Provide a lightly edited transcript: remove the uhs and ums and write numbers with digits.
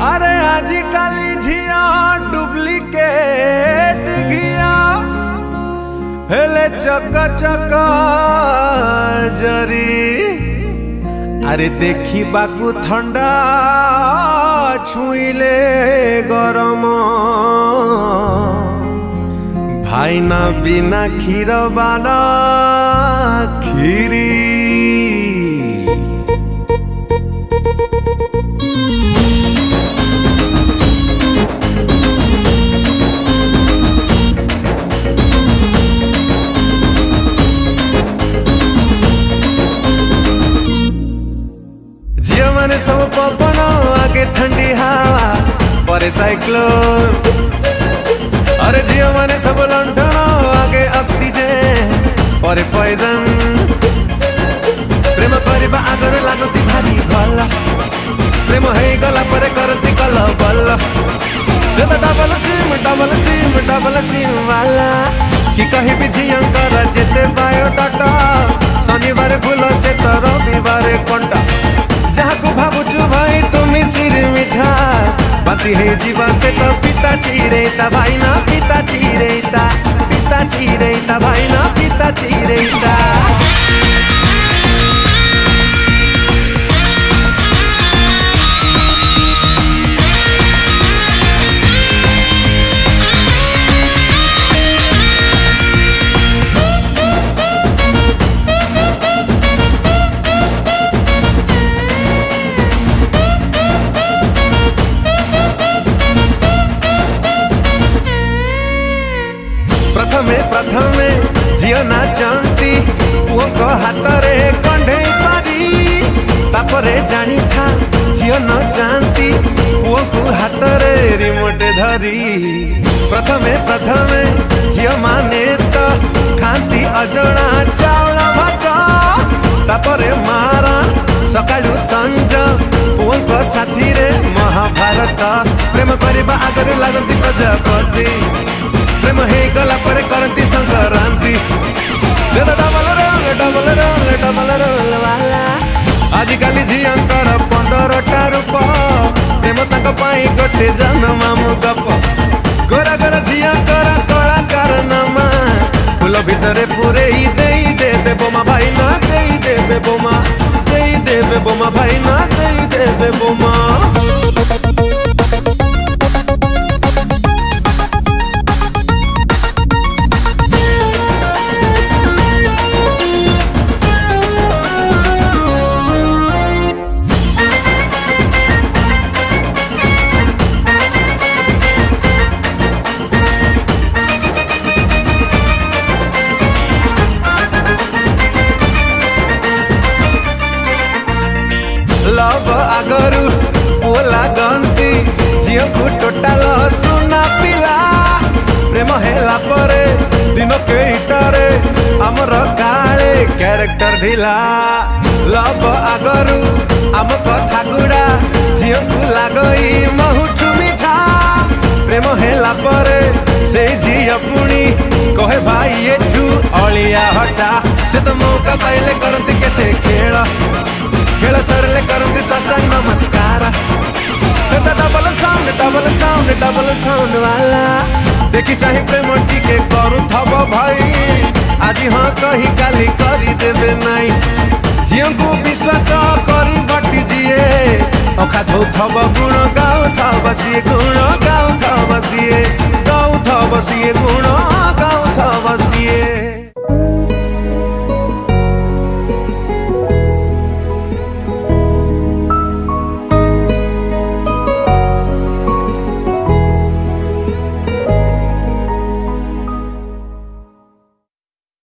अरे आजिकाली झिया डुप्लीकेट घिया हेले चक चक जरी। अरे देखी बाकू ठंडा छुईले गरम भाई ना बिना खीर वाला खीरी। जियो माने सब पवन आगे ठंडी हवा पर साइक्लोन। अरे जियो माने सब लंठन आगे ऑक्सीजन पर पॉइजन। प्रेम करबा आगर लागती भारी भल प्रेम है गला पर करती कल बल। से तो डबल सिम वाला कि कहीं भी झियंकर जेते बायोडाटा शनिवार भूल से तो रविवार कंटा। जहाँ को भावुचु भाई तुम सिर मिठा बाती है जीवा से तो पिता चिरेता भाई ना पिता चिरेता भाई ना पिता चिरेता। प्रथमे झियो नाचंती पुओ को हाथ रे कंढे पारी तापरे जानी था झियो न जानती पुओ को हाथ रे रिमोट धरी। प्रथमे झियो माने तो खाती अजଣା चावल भात तापरे मारा सकाळु संज पुओ को साथी रे महाभारत। प्रेम करबा आगर लागती प्रजापति प्रेम है गला पर करती संक्रांति। से तो डबल रोल वाला आजिकाली झियंकर 15टा रूप प्रेम तक पाई गोटे जन्मामु गप। गोरा गोरा झियंकर कलाकार नामा फूल भितरे पूरे ही देबे बोमा भाई ना देबे बोमा भाई ना देबे बोमा। लव आगरू ओला गंती झियो को टोटाल सुना पिला प्रेम हेला परे दिन के इटारे हमर काले कैरेक्टर ढिला। लव आगरू आम कथा गुड़ा झियो को लागई महुठु मिठा प्रेम हेला परे से झियो पुणी कहे भाई एठू अलिया हटा। से तो मौका पाइले करती केते खेल खेल सरले करती साष्टांग नमस्कार। से तो डबल साउंड वाला देखी चाहे प्रेम टिके करू थब भाई आज हाँ कही काली करी देवे नाई। झियो को विश्वास करी बटी जिए अखा धो थब गुण गाउ थब सिए गुण गाउ थब सिए गुण